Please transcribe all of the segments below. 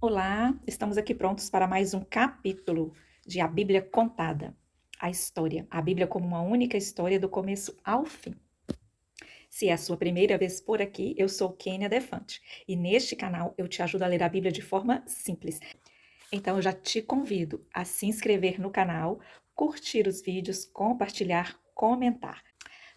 Olá, estamos aqui prontos para mais um capítulo de A Bíblia Contada. A história, a Bíblia como uma única história do começo ao fim. Se é a sua primeira vez por aqui, eu sou Kênia Defante e neste canal eu te ajudo a ler a Bíblia de forma simples. Então eu já te convido a se inscrever no canal, curtir os vídeos, compartilhar, comentar,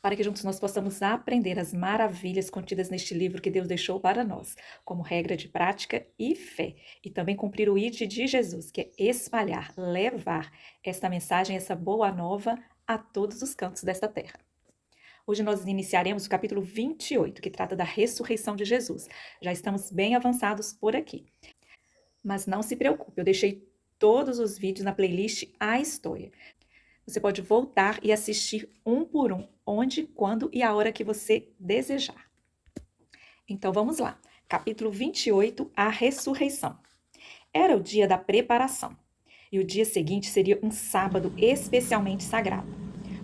para que juntos nós possamos aprender as maravilhas contidas neste livro que Deus deixou para nós, como regra de prática e fé, e também cumprir o ID de Jesus, que é espalhar, levar esta mensagem, essa boa nova a todos os cantos desta terra. Hoje nós iniciaremos o capítulo 28, que trata da ressurreição de Jesus. Já estamos bem avançados por aqui. Mas não se preocupe, eu deixei todos os vídeos na playlist A História. Você pode voltar e assistir um por um, onde, quando e a hora que você desejar. Então vamos lá. Capítulo 28, a ressurreição. Era o dia da preparação, e o dia seguinte seria um sábado especialmente sagrado.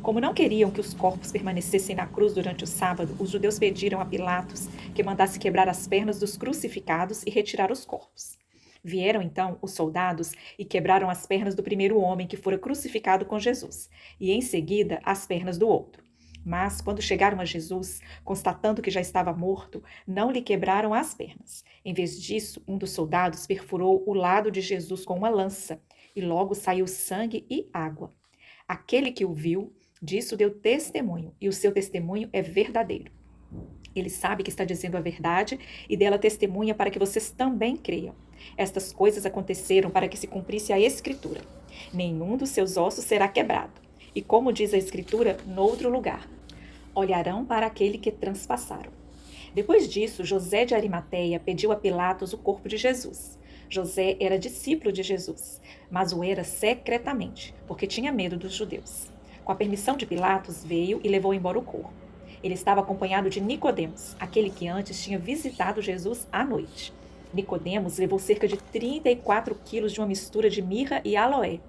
Como não queriam que os corpos permanecessem na cruz durante o sábado, os judeus pediram a Pilatos que mandasse quebrar as pernas dos crucificados e retirar os corpos. Vieram então os soldados e quebraram as pernas do primeiro homem que fora crucificado com Jesus, e em seguida as pernas do outro. Mas, quando chegaram a Jesus, constatando que já estava morto, não lhe quebraram as pernas. Em vez disso, um dos soldados perfurou o lado de Jesus com uma lança, e logo saiu sangue e água. Aquele que o viu, disso deu testemunho, e o seu testemunho é verdadeiro. Ele sabe que está dizendo a verdade e dela testemunha para que vocês também creiam. Estas coisas aconteceram para que se cumprisse a Escritura. Nenhum dos seus ossos será quebrado. E como diz a Escritura, noutro lugar, olharão para aquele que transpassaram. Depois disso, José de Arimateia pediu a Pilatos o corpo de Jesus. José era discípulo de Jesus, mas o era secretamente, porque tinha medo dos judeus. Com a permissão de Pilatos, veio e levou embora o corpo. Ele estava acompanhado de Nicodemos, aquele que antes tinha visitado Jesus à noite. Nicodemos levou cerca de 34 quilos de uma mistura de mirra e aloé.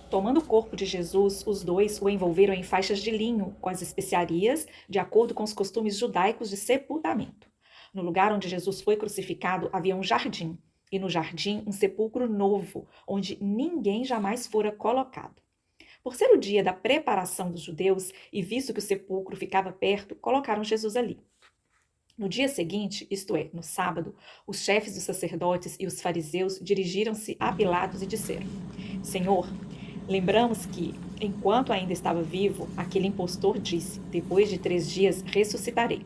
Tomando o corpo de Jesus, os dois o envolveram em faixas de linho, com as especiarias, de acordo com os costumes judaicos de sepultamento. No lugar onde Jesus foi crucificado havia um jardim, e no jardim um sepulcro novo, onde ninguém jamais fora colocado. Por ser o dia da preparação dos judeus e visto que o sepulcro ficava perto, colocaram Jesus ali. No dia seguinte, isto é, no sábado, os chefes dos sacerdotes e os fariseus dirigiram-se a Pilatos e disseram: Senhor, lembramos que, enquanto ainda estava vivo, aquele impostor disse: depois de 3 dias ressuscitarei.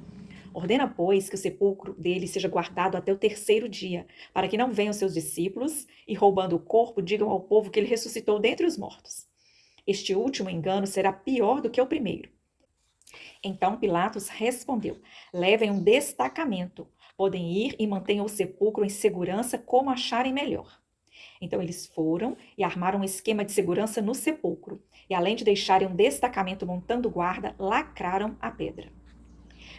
Ordena, pois, que o sepulcro dele seja guardado até o terceiro dia, para que não venham seus discípulos e, roubando o corpo, digam ao povo que ele ressuscitou dentre os mortos. Este último engano será pior do que o primeiro. Então Pilatos respondeu: levem um destacamento. Podem ir e mantenham o sepulcro em segurança como acharem melhor. Então eles foram e armaram um esquema de segurança no sepulcro. E além de deixarem um destacamento montando guarda, lacraram a pedra.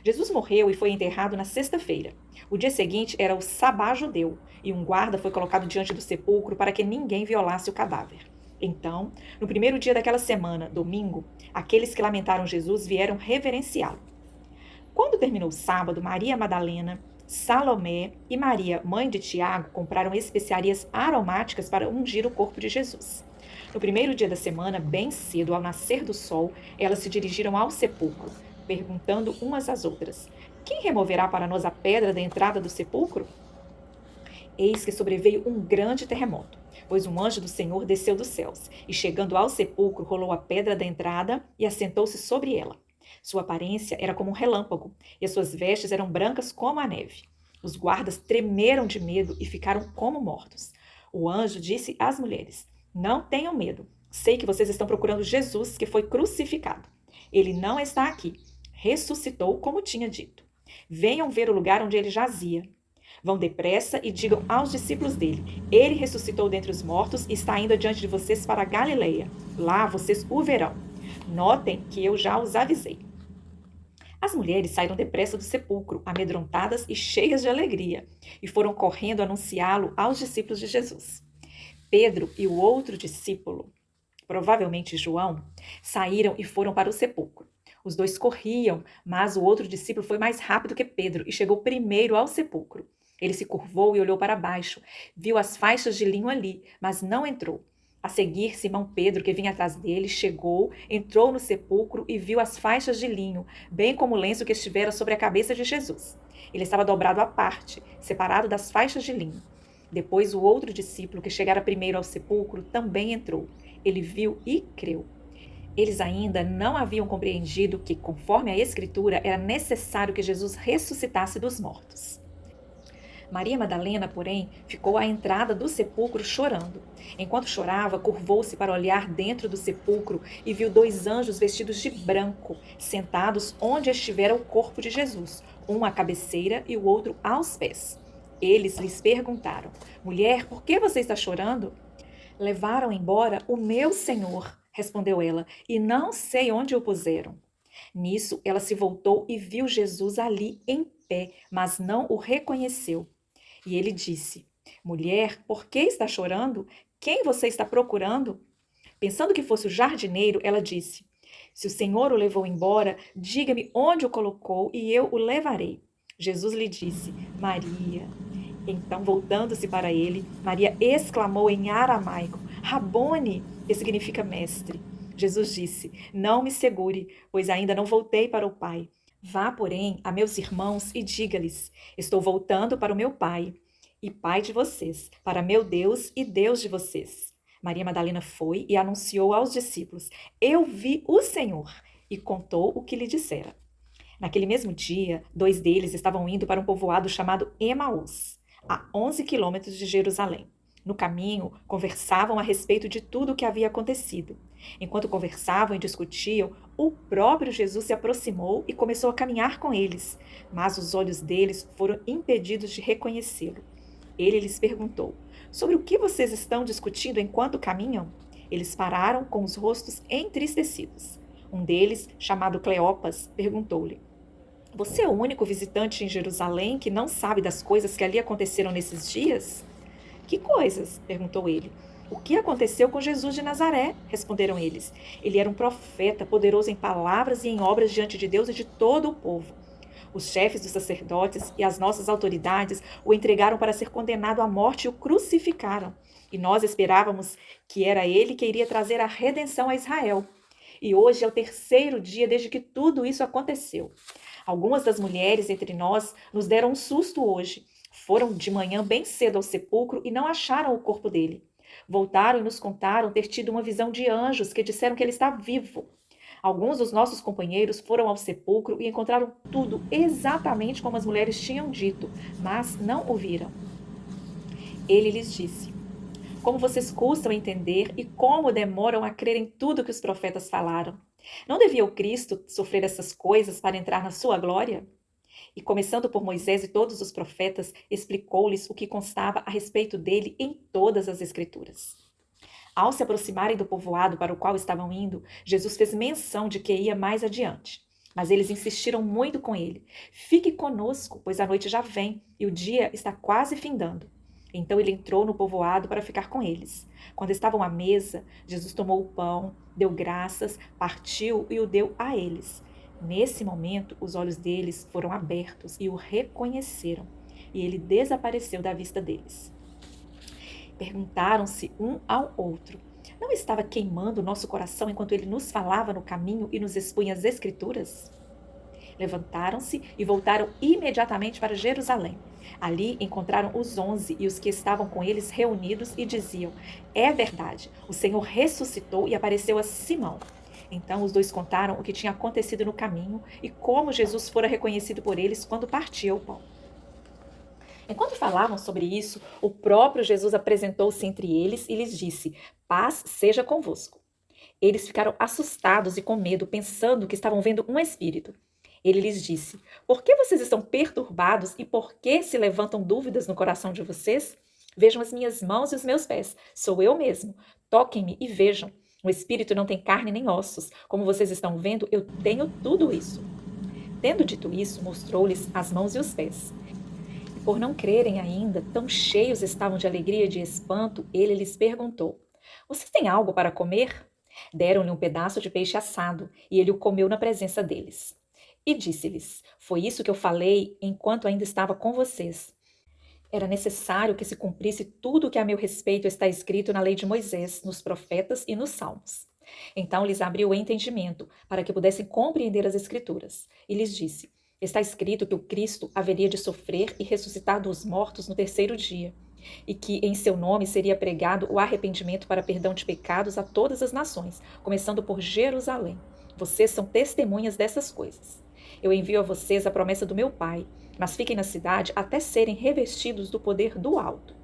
Jesus morreu e foi enterrado na sexta-feira. O dia seguinte era o sabá judeu, e um guarda foi colocado diante do sepulcro para que ninguém violasse o cadáver. Então, no primeiro dia daquela semana, domingo, aqueles que lamentaram Jesus vieram reverenciá-lo. Quando terminou o sábado, Maria Madalena, Salomé e Maria, mãe de Tiago, compraram especiarias aromáticas para ungir o corpo de Jesus. No primeiro dia da semana, bem cedo, ao nascer do sol, elas se dirigiram ao sepulcro, perguntando umas às outras: quem removerá para nós a pedra da entrada do sepulcro? Eis que sobreveio um grande terremoto, pois um anjo do Senhor desceu dos céus, e chegando ao sepulcro, rolou a pedra da entrada e assentou-se sobre ela. Sua aparência era como um relâmpago, e as suas vestes eram brancas como a neve. Os guardas tremeram de medo e ficaram como mortos. O anjo disse às mulheres: não tenham medo. Sei que vocês estão procurando Jesus, que foi crucificado. Ele não está aqui. Ressuscitou como tinha dito. Venham ver o lugar onde ele jazia. Vão depressa e digam aos discípulos dele: ele ressuscitou dentre os mortos e está indo adiante de vocês para a Galileia. Lá vocês o verão. Notem que eu já os avisei. As mulheres saíram depressa do sepulcro, amedrontadas e cheias de alegria, e foram correndo anunciá-lo aos discípulos de Jesus. Pedro e o outro discípulo, provavelmente João, saíram e foram para o sepulcro. Os dois corriam, mas o outro discípulo foi mais rápido que Pedro e chegou primeiro ao sepulcro. Ele se curvou e olhou para baixo. Viu as faixas de linho ali, mas não entrou. A seguir, Simão Pedro, que vinha atrás dele, chegou, entrou no sepulcro e viu as faixas de linho, bem como o lenço que estivera sobre a cabeça de Jesus. Ele estava dobrado à parte, separado das faixas de linho. Depois, o outro discípulo, que chegara primeiro ao sepulcro, também entrou. Ele viu e creu. Eles ainda não haviam compreendido que, conforme a Escritura, era necessário que Jesus ressuscitasse dos mortos. Maria Madalena, porém, ficou à entrada do sepulcro chorando. Enquanto chorava, curvou-se para olhar dentro do sepulcro e viu 2 anjos vestidos de branco, sentados onde estivera o corpo de Jesus, um à cabeceira e o outro aos pés. Eles lhes perguntaram: Mulher, por que você está chorando? Levaram embora o meu Senhor, respondeu ela, e não sei onde o puseram. Nisso, ela se voltou e viu Jesus ali em pé, mas não o reconheceu. E ele disse: Mulher, por que está chorando? Quem você está procurando? Pensando que fosse o jardineiro, ela disse: Se o Senhor o levou embora, diga-me onde o colocou e eu o levarei. Jesus lhe disse: Maria. Então, voltando-se para ele, Maria exclamou em aramaico: Rabone, que significa mestre. Jesus disse: Não me segure, pois ainda não voltei para o Pai. Vá, porém, a meus irmãos e diga-lhes: Estou voltando para o meu Pai e Pai de vocês, para meu Deus e Deus de vocês. Maria Madalena foi e anunciou aos discípulos: Eu vi o Senhor, e contou o que lhe dissera. Naquele mesmo dia, 2 deles estavam indo para um povoado chamado Emaús, a 11 quilômetros de Jerusalém. No caminho, conversavam a respeito de tudo o que havia acontecido. Enquanto conversavam e discutiam, o próprio Jesus se aproximou e começou a caminhar com eles, mas os olhos deles foram impedidos de reconhecê-lo. Ele lhes perguntou: Sobre o que vocês estão discutindo enquanto caminham? Eles pararam com os rostos entristecidos. Um deles, chamado Cleopas, perguntou-lhe: Você é o único visitante em Jerusalém que não sabe das coisas que ali aconteceram nesses dias? Que coisas? Perguntou ele. O que aconteceu com Jesus de Nazaré? Responderam eles. Ele era um profeta, poderoso em palavras e em obras diante de Deus e de todo o povo. Os chefes dos sacerdotes e as nossas autoridades o entregaram para ser condenado à morte e o crucificaram. E nós esperávamos que era ele que iria trazer a redenção a Israel. E hoje é o 3º dia desde que tudo isso aconteceu. Algumas das mulheres entre nós nos deram um susto hoje. Foram de manhã bem cedo ao sepulcro e não acharam o corpo dele. Voltaram e nos contaram ter tido uma visão de anjos que disseram que ele está vivo. Alguns dos nossos companheiros foram ao sepulcro e encontraram tudo exatamente como as mulheres tinham dito, mas não o viram. Ele lhes disse: Como vocês custam a entender e como demoram a crer em tudo que os profetas falaram. Não devia o Cristo sofrer essas coisas para entrar na sua glória? E começando por Moisés e todos os profetas, explicou-lhes o que constava a respeito dele em todas as Escrituras. Ao se aproximarem do povoado para o qual estavam indo, Jesus fez menção de que ia mais adiante. Mas eles insistiram muito com ele: Fique conosco, pois a noite já vem e o dia está quase findando. Então ele entrou no povoado para ficar com eles. Quando estavam à mesa, Jesus tomou o pão, deu graças, partiu e o deu a eles. Nesse momento, os olhos deles foram abertos e o reconheceram, e ele desapareceu da vista deles. Perguntaram-se um ao outro: Não estava queimando o nosso coração enquanto ele nos falava no caminho e nos expunha as Escrituras? Levantaram-se e voltaram imediatamente para Jerusalém. Ali encontraram os 11 e os que estavam com eles reunidos e diziam: É verdade, o Senhor ressuscitou e apareceu a Simão. Então os dois contaram o que tinha acontecido no caminho e como Jesus fora reconhecido por eles quando partia o pão. Enquanto falavam sobre isso, o próprio Jesus apresentou-se entre eles e lhes disse: Paz seja convosco. Eles ficaram assustados e com medo, pensando que estavam vendo um espírito. Ele lhes disse: Por que vocês estão perturbados e por que se levantam dúvidas no coração de vocês? Vejam as minhas mãos e os meus pés. Sou eu mesmo. Toquem-me e vejam. O espírito não tem carne nem ossos. Como vocês estão vendo, eu tenho tudo isso. Tendo dito isso, mostrou-lhes as mãos e os pés. E por não crerem ainda, tão cheios estavam de alegria e de espanto, ele lhes perguntou: Vocês têm algo para comer? Deram-lhe um pedaço de peixe assado, e ele o comeu na presença deles. E disse-lhes: Foi isso que eu falei enquanto ainda estava com vocês. Era necessário que se cumprisse tudo o que a meu respeito está escrito na lei de Moisés, nos profetas e nos salmos. Então lhes abriu o entendimento, para que pudessem compreender as Escrituras. E lhes disse: Está escrito que o Cristo haveria de sofrer e ressuscitar dos mortos no terceiro dia, e que em seu nome seria pregado o arrependimento para perdão de pecados a todas as nações, começando por Jerusalém. Vocês são testemunhas dessas coisas. Eu envio a vocês a promessa do meu Pai, mas fiquem na cidade até serem revestidos do poder do alto.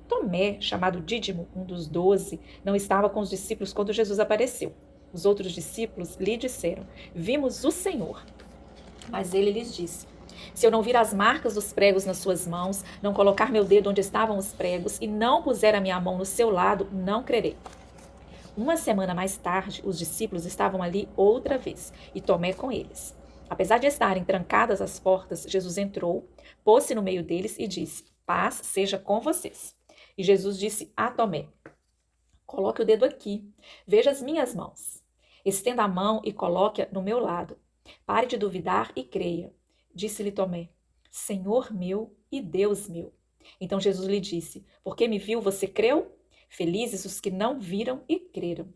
Tomé, chamado Dídimo, um dos 12, não estava com os discípulos quando Jesus apareceu. Os outros discípulos lhe disseram: Vimos o Senhor. Mas ele lhes disse: Se eu não vir as marcas dos pregos nas suas mãos, não colocar meu dedo onde estavam os pregos e não puser a minha mão no seu lado, não crerei. Uma semana mais tarde, os discípulos estavam ali outra vez, e Tomé com eles. Apesar de estarem trancadas as portas, Jesus entrou, pôs-se no meio deles e disse: Paz seja com vocês. E Jesus disse a Tomé: Coloque o dedo aqui, veja as minhas mãos. Estenda a mão e coloque-a no meu lado. Pare de duvidar e creia. Disse-lhe Tomé: Senhor meu e Deus meu. Então Jesus lhe disse: Porque me viu, você creu? Felizes os que não viram e creram.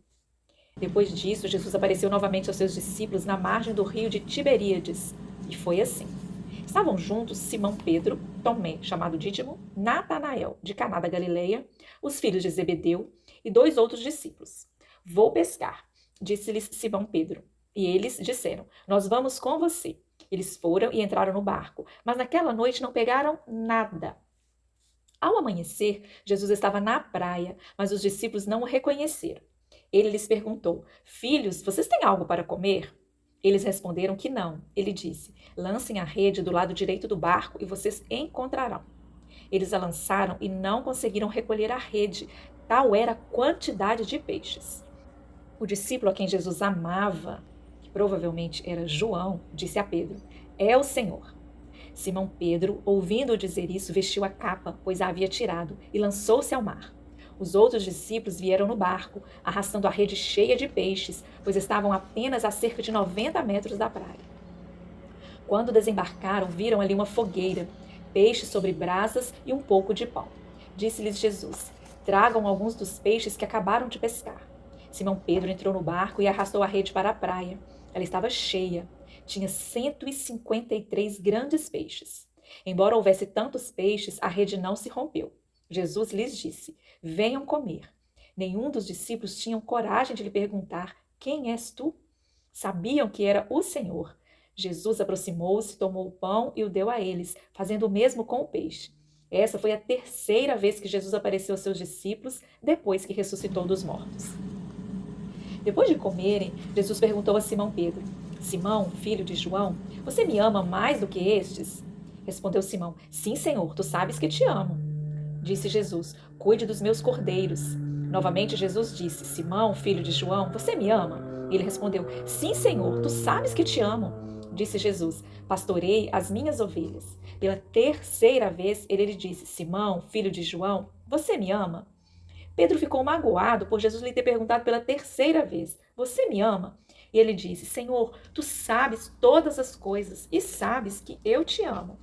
Depois disso, Jesus apareceu novamente aos seus discípulos na margem do rio de Tiberíades. E foi assim. Estavam juntos Simão Pedro, Tomé, chamado Dídimo, Natanael, de Caná da Galileia, os filhos de Zebedeu e 2 outros discípulos. Vou pescar, disse-lhes Simão Pedro. E eles disseram: Nós vamos com você. Eles foram e entraram no barco, mas naquela noite não pegaram nada. Ao amanhecer, Jesus estava na praia, mas os discípulos não o reconheceram. Ele lhes perguntou: Filhos, vocês têm algo para comer? Eles responderam que não. Ele disse: Lancem a rede do lado direito do barco e vocês encontrarão. Eles a lançaram e não conseguiram recolher a rede, tal era a quantidade de peixes. O discípulo a quem Jesus amava, que provavelmente era João, disse a Pedro: É o Senhor. Simão Pedro, ouvindo-o dizer isso, vestiu a capa, pois a havia tirado, e lançou-se ao mar. Os outros discípulos vieram no barco, arrastando a rede cheia de peixes, pois estavam apenas a cerca de 90 metros da praia. Quando desembarcaram, viram ali uma fogueira, peixes sobre brasas e um pouco de pão. Disse-lhes Jesus: Tragam alguns dos peixes que acabaram de pescar. Simão Pedro entrou no barco e arrastou a rede para a praia. Ela estava cheia. Tinha 153 grandes peixes. Embora houvesse tantos peixes, a rede não se rompeu. Jesus lhes disse: Venham comer. Nenhum dos discípulos tinham coragem de lhe perguntar: Quem és tu? Sabiam que era o Senhor. Jesus aproximou-se, tomou o pão e o deu a eles, fazendo o mesmo com o peixe. Essa foi a 3ª vez que Jesus apareceu aos seus discípulos depois que ressuscitou dos mortos. Depois de comerem, Jesus perguntou a Simão Pedro: Simão, filho de João, você me ama mais do que estes? Respondeu Simão: Sim, Senhor, tu sabes que te amo. Disse Jesus: Cuide dos meus cordeiros. Novamente Jesus disse: Simão, filho de João, você me ama? Ele respondeu: Sim, Senhor, tu sabes que te amo. Disse Jesus: Pastorei as minhas ovelhas. Pela 3ª vez ele lhe disse: Simão, filho de João, você me ama? Pedro ficou magoado por Jesus lhe ter perguntado pela 3ª vez: Você me ama? E ele disse: Senhor, tu sabes todas as coisas e sabes que eu te amo.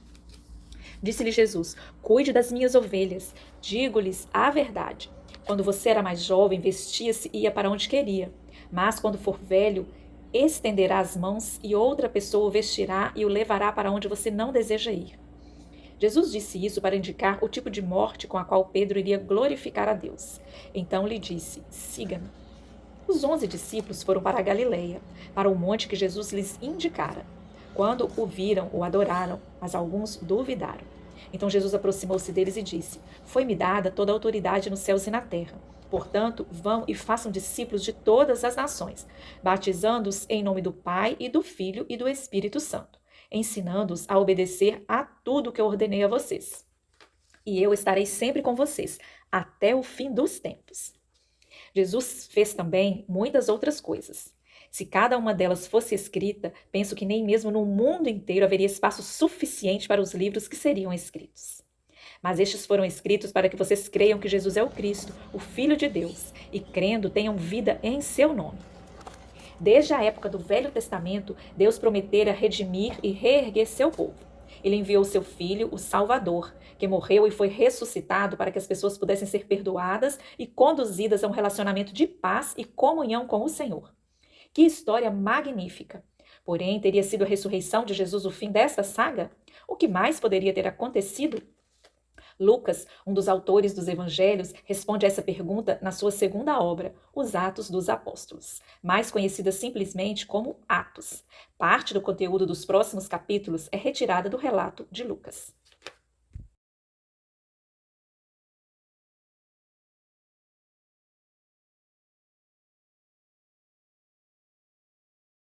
Disse-lhe Jesus: Cuide das minhas ovelhas. Digo-lhes a verdade. Quando você era mais jovem, vestia-se e ia para onde queria. Mas quando for velho, estenderá as mãos e outra pessoa o vestirá e o levará para onde você não deseja ir. Jesus disse isso para indicar o tipo de morte com a qual Pedro iria glorificar a Deus. Então lhe disse: Siga-me. Os 11 discípulos foram para a Galileia, para o monte que Jesus lhes indicara. Quando o viram, o adoraram, mas alguns duvidaram. Então Jesus aproximou-se deles e disse: Foi-me dada toda a autoridade nos céus e na terra. Portanto, vão e façam discípulos de todas as nações, batizando-os em nome do Pai e do Filho e do Espírito Santo, ensinando-os a obedecer a tudo que eu ordenei a vocês. E eu estarei sempre com vocês, até o fim dos tempos. Jesus fez também muitas outras coisas. Se cada uma delas fosse escrita, penso que nem mesmo no mundo inteiro haveria espaço suficiente para os livros que seriam escritos. Mas estes foram escritos para que vocês creiam que Jesus é o Cristo, o Filho de Deus, e crendo tenham vida em seu nome. Desde a época do Velho Testamento, Deus prometera redimir e reerguer seu povo. Ele enviou seu Filho, o Salvador, que morreu e foi ressuscitado para que as pessoas pudessem ser perdoadas e conduzidas a um relacionamento de paz e comunhão com o Senhor. Que história magnífica! Porém, teria sido a ressurreição de Jesus o fim desta saga? O que mais poderia ter acontecido? Lucas, um dos autores dos evangelhos, responde a essa pergunta na sua segunda obra, Os Atos dos Apóstolos, mais conhecida simplesmente como Atos. Parte do conteúdo dos próximos capítulos é retirada do relato de Lucas.